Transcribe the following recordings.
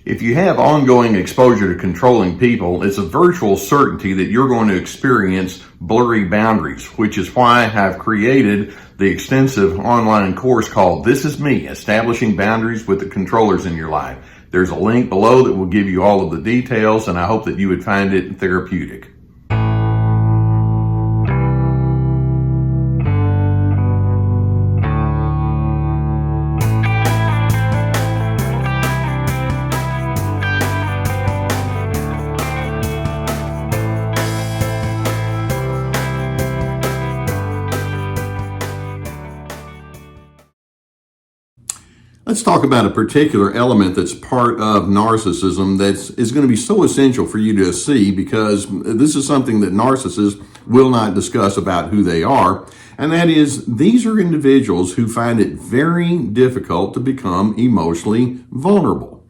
If you have ongoing exposure to controlling people, it's a virtual certainty that you're going to experience blurry boundaries, which is why I've created the extensive online course called This Is Me, Establishing Boundaries with the Controllers in Your Life. There's a link below that will give you all of the details, and I hope that you would find it therapeutic. Let's talk about a particular element that's part of narcissism that is going to be so essential for you to see, because this is something that narcissists will not discuss about who they are, and that is these are individuals who find it very difficult to become emotionally vulnerable.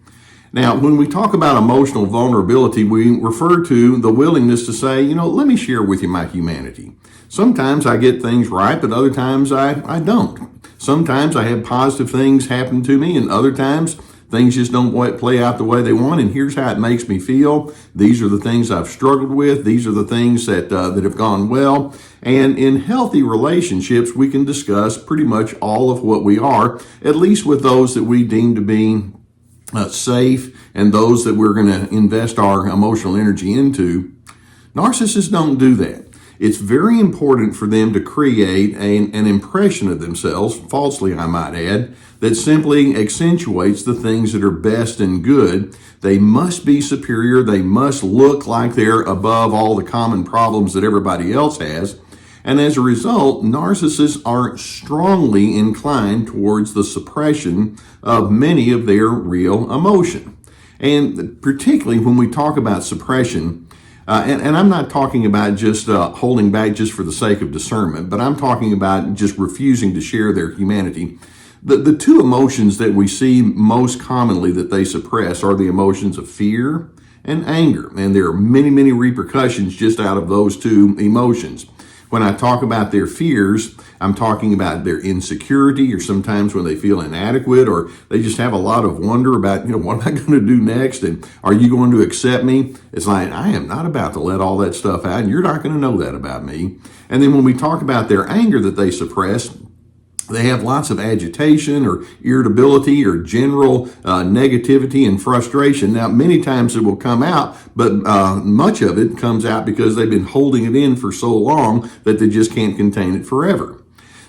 Now, when we talk about emotional vulnerability, we refer to the willingness to say, let me share with you my humanity. Sometimes I get things right, but other times I don't. Sometimes I have positive things happen to me, and other times things just don't play out the way they want, and here's how it makes me feel. These are the things I've struggled with. These are the things that have gone well. And in healthy relationships, we can discuss pretty much all of what we are, at least with those that we deem to be safe and those that we're going to invest our emotional energy into. Narcissists don't do that. It's very important for them to create an impression of themselves, falsely I might add, that simply accentuates the things that are best and good. They must be superior. They must look like they're above all the common problems that everybody else has. And as a result, narcissists are strongly inclined towards the suppression of many of their real emotion. And particularly when we talk about suppression, and I'm not talking about just holding back just for the sake of discernment, but I'm talking about just refusing to share their humanity. The two emotions that we see most commonly that they suppress are the emotions of fear and anger. And there are many, many repercussions just out of those two emotions. When I talk about their fears, I'm talking about their insecurity, or sometimes when they feel inadequate, or they just have a lot of wonder about, what am I going to do next? And are you going to accept me? It's like, I am not about to let all that stuff out, and you're not going to know that about me. And then when we talk about their anger that they suppress, they have lots of agitation or irritability or general negativity and frustration. Now, many times it will come out, but much of it comes out because they've been holding it in for so long that they just can't contain it forever.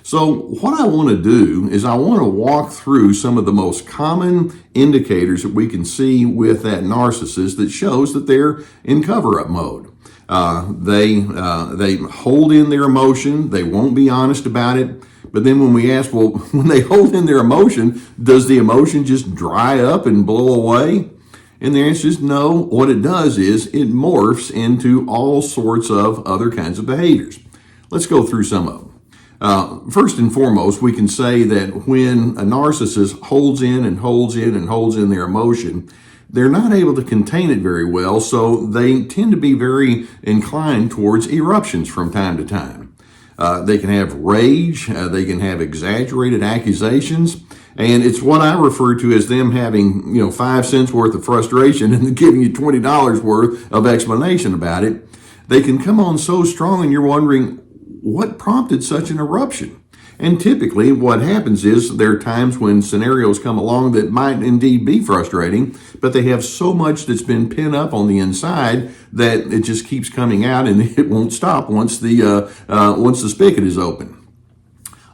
So what I want to do is I want to walk through some of the most common indicators that we can see with that narcissist that shows that they're in cover-up mode. They hold in their emotion. They won't be honest about it. But then when we ask, well, when they hold in their emotion, does the emotion just dry up and blow away? And the answer is no. What it does is it morphs into all sorts of other kinds of behaviors. Let's go through some of them. First and foremost, we can say that when a narcissist holds in and holds in and holds in their emotion, they're not able to contain it very well, so they tend to be very inclined towards eruptions from time to time. They can have rage, they can have exaggerated accusations, and it's what I refer to as them having, 5 cents worth of frustration and giving you $20 worth of explanation about it. They can come on so strong and you're wondering, what prompted such an eruption? And typically what happens is there are times when scenarios come along that might indeed be frustrating, but they have so much that's been pent up on the inside that it just keeps coming out and it won't stop once the spigot is open.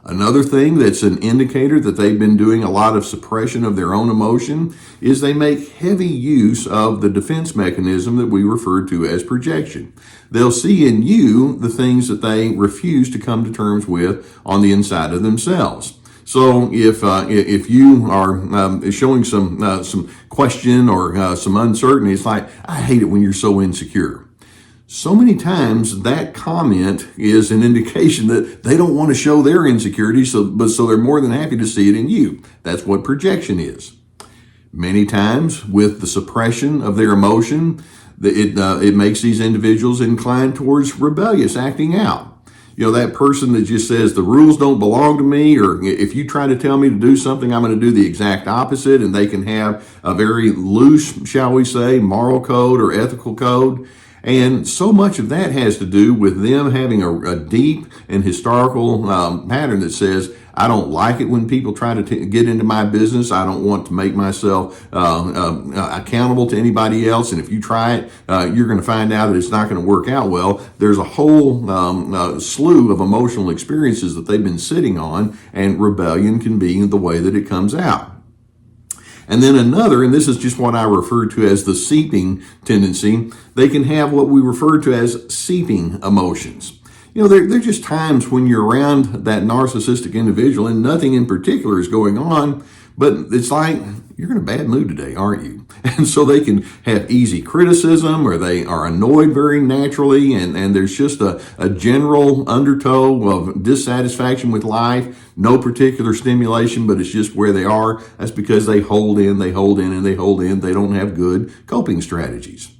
Another thing that's an indicator that they've been doing a lot of suppression of their own emotion is they make heavy use of the defense mechanism that we refer to as projection. They'll see in you the things that they refuse to come to terms with on the inside of themselves. So if you are showing some question or some uncertainty, it's like, I hate it when you're so insecure. So many times that comment is an indication that they don't want to show their insecurity, so they're more than happy to see it in you. That's what projection is. Many times with the suppression of their emotion, it makes these individuals inclined towards rebellious acting out. That person that just says the rules don't belong to me, or if you try to tell me to do something, I'm going to do the exact opposite. And they can have a very loose, shall we say, moral code or ethical code. And so much of that has to do with them having a deep and historical pattern that says, I don't like it when people try to get into my business. I don't want to make myself accountable to anybody else. And if you try it, you're going to find out that it's not going to work out well. There's a whole slew of emotional experiences that they've been sitting on, and rebellion can be the way that it comes out. And then another, and this is just what I refer to as the seeping tendency, they can have what we refer to as seeping emotions. There are just times when you're around that narcissistic individual and nothing in particular is going on, but it's like, you're in a bad mood today, aren't you? And so they can have easy criticism, or they are annoyed very naturally, and there's just a general undertow of dissatisfaction with life, no particular stimulation, but it's just where they are. That's because they hold in, and they hold in. They don't have good coping strategies.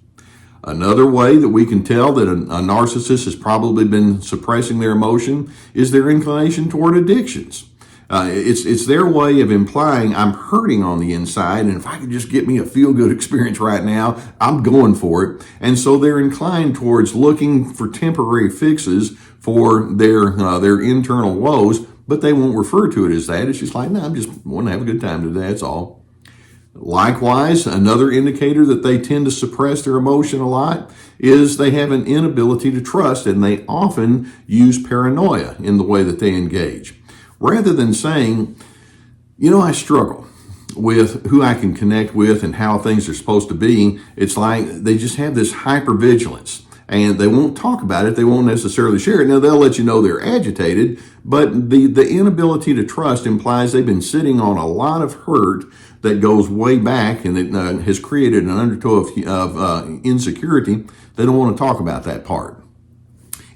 Another way that we can tell that a narcissist has probably been suppressing their emotion is their inclination toward addictions. It's their way of implying, I'm hurting on the inside, and if I could just get me a feel-good experience right now, I'm going for it. And so they're inclined towards looking for temporary fixes for their internal woes, but they won't refer to it as that. It's just like, no, I'm just want to have a good time today, that's all. Likewise, another indicator that they tend to suppress their emotion a lot is they have an inability to trust, and they often use paranoia in the way that they engage. Rather than saying, I struggle with who I can connect with and how things are supposed to be, it's like they just have this hypervigilance, and they won't talk about it. They won't necessarily share it. Now, they'll let you know they're agitated, but the inability to trust implies they've been sitting on a lot of hurt that goes way back, and it has created an undertow of insecurity. They don't want to talk about that part.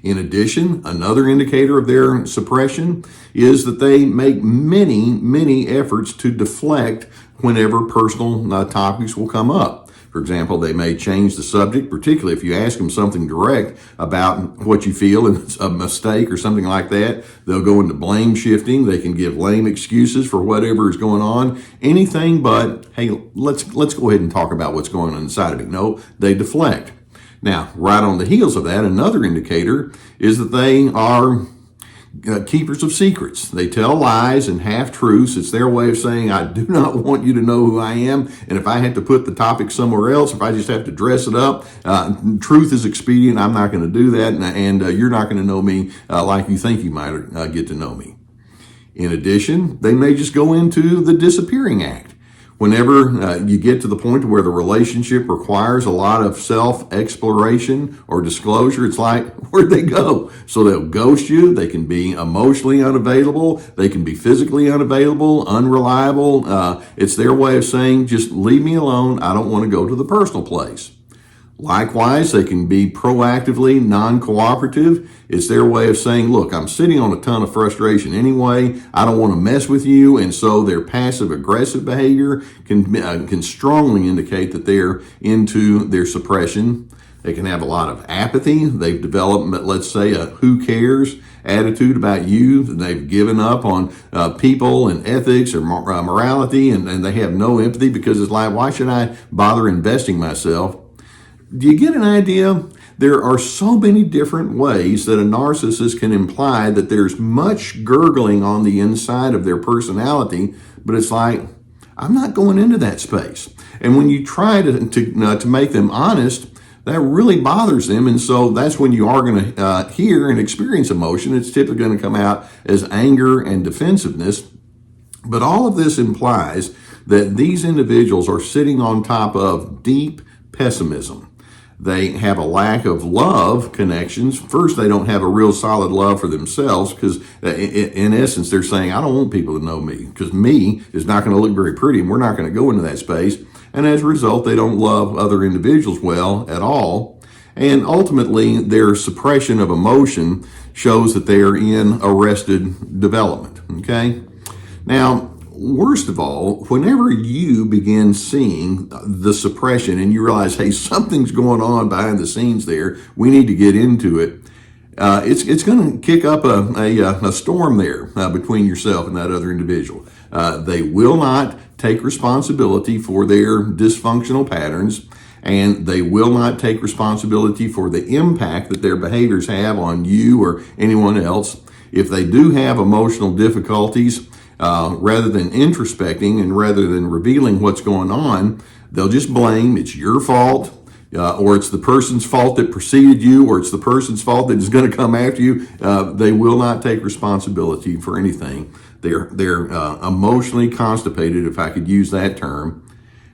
In addition, another indicator of their suppression is that they make many, many efforts to deflect whenever personal topics will come up. For example, they may change the subject, particularly if you ask them something direct about what you feel and it's a mistake or something like that. They'll go into blame shifting. They can give lame excuses for whatever is going on. Anything but, hey, let's go ahead and talk about what's going on inside of me. No, they deflect. Now, right on the heels of that, another indicator is that they are keepers of secrets. They tell lies and half-truths. It's their way of saying, I do not want you to know who I am, and if I had to put the topic somewhere else, if I just have to dress it up, truth is expedient. I'm not going to do that, and you're not going to know me like you think you might get to know me. In addition, they may just go into the disappearing act. Whenever you get to the point where the relationship requires a lot of self-exploration or disclosure, it's like, where'd they go? So they'll ghost you. They can be emotionally unavailable. They can be physically unavailable, unreliable. It's their way of saying, just leave me alone. I don't want to go to the personal place. Likewise, they can be proactively non-cooperative. It's their way of saying, look, I'm sitting on a ton of frustration anyway. I don't want to mess with you. And so their passive-aggressive behavior can strongly indicate that they're into their suppression. They can have a lot of apathy. They've developed, let's say, a who cares attitude about you. They've given up on people and ethics or morality, and they have no empathy because it's like, why should I bother investing myself? Do you get an idea? There are so many different ways that a narcissist can imply that there's much gurgling on the inside of their personality, but it's like, I'm not going into that space. And when you try to make them honest, that really bothers them. And so that's when you are going to hear and experience emotion. It's typically going to come out as anger and defensiveness. But all of this implies that these individuals are sitting on top of deep pessimism. They have a lack of love connections. First, they don't have a real solid love for themselves because, in essence, they're saying, I don't want people to know me because me is not going to look very pretty and we're not going to go into that space. And as a result, they don't love other individuals well at all. And ultimately, their suppression of emotion shows that they are in arrested development. Okay? Now, worst of all, whenever you begin seeing the suppression and you realize, hey, something's going on behind the scenes there, we need to get into it, it's going to kick up a storm there between yourself and that other individual. They will not take responsibility for their dysfunctional patterns, and they will not take responsibility for the impact that their behaviors have on you or anyone else. If they do have emotional difficulties, rather than introspecting and rather than revealing what's going on, they'll just blame it's your fault, or it's the person's fault that preceded you, or it's the person's fault that is going to come after you. They will not take responsibility for anything. They're emotionally constipated, if I could use that term.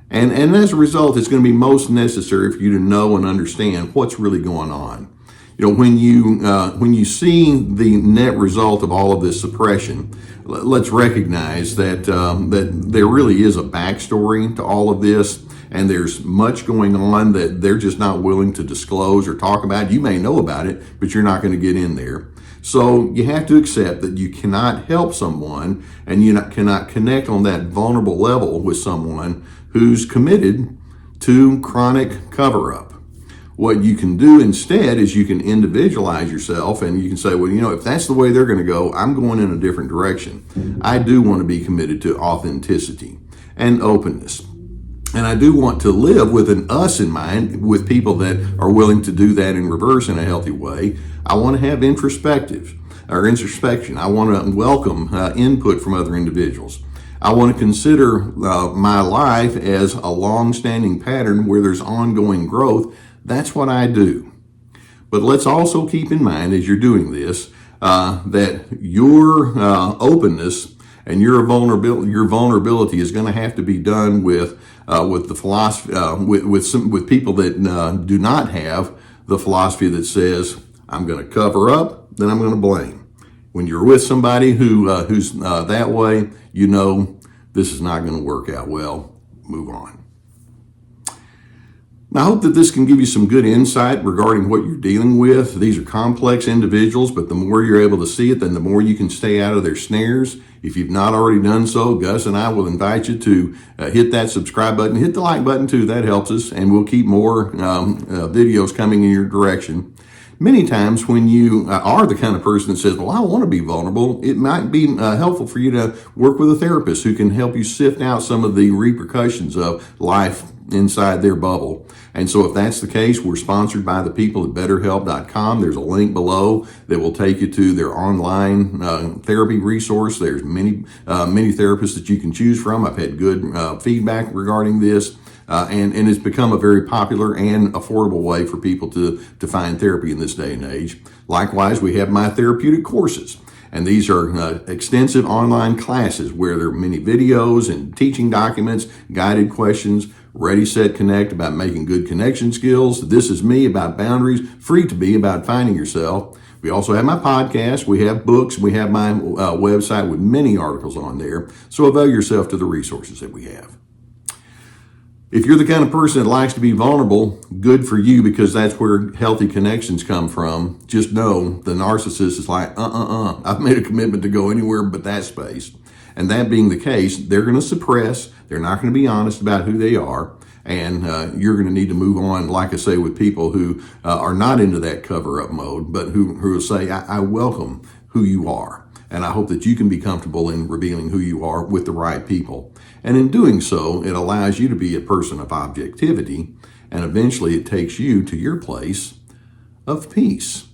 And as a result, it's going to be most necessary for you to know and understand what's really going on. When you see the net result of all of this suppression, let's recognize that there really is a backstory to all of this, and there's much going on that they're just not willing to disclose or talk about. You may know about it, but you're not going to get in there. So you have to accept that you cannot help someone, and you cannot connect on that vulnerable level with someone who's committed to chronic cover-up. What you can do instead is you can individualize yourself, and you can say, well, if that's the way they're going to go, I'm going in a different direction. I do want to be committed to authenticity and openness. And I do want to live with an us in mind, with people that are willing to do that in reverse in a healthy way. I want to have introspection. I want to welcome input from other individuals. I want to consider my life as a long-standing pattern where there's ongoing growth. That's what I do. But let's also keep in mind as you're doing this that your openness and your vulnerability is going to have to be done with the philosophy, with people that do not have the philosophy that says, I'm going to cover up, then I'm going to blame. When you're with somebody who's that way, this is not going to work out well. Move on. Now, I hope that this can give you some good insight regarding what you're dealing with. These are complex individuals, but the more you're able to see it, then the more you can stay out of their snares. If you've not already done so, Gus and I will invite you to hit that subscribe button. Hit the like button too. That helps us, and we'll keep more videos coming in your direction. Many times when you are the kind of person that says, well, I want to be vulnerable, it might be helpful for you to work with a therapist who can help you sift out some of the repercussions of life inside their bubble. And so if that's the case, we're sponsored by the people at BetterHelp.com. There's a link below that will take you to their online therapy resource. There's many therapists that you can choose from. I've had good feedback regarding this. And it's become a very popular and affordable way for people to find therapy in this day and age. Likewise, we have my therapeutic courses. And these are extensive online classes where there are many videos and teaching documents, guided questions, Ready, Set, Connect about making good connection skills. This is Me about boundaries, Free to Be about finding yourself. We also have my podcast, we have books, we have my website with many articles on there. So avail yourself to the resources that we have. If you're the kind of person that likes to be vulnerable, good for you, because that's where healthy connections come from. Just know the narcissist is like, I've made a commitment to go anywhere but that space. And that being the case, they're going to suppress. They're not going to be honest about who they are. And you're going to need to move on, like I say, with people who are not into that cover-up mode, but who will say, I welcome who you are. And I hope that you can be comfortable in revealing who you are with the right people. And in doing so, it allows you to be a person of objectivity, and eventually it takes you to your place of peace.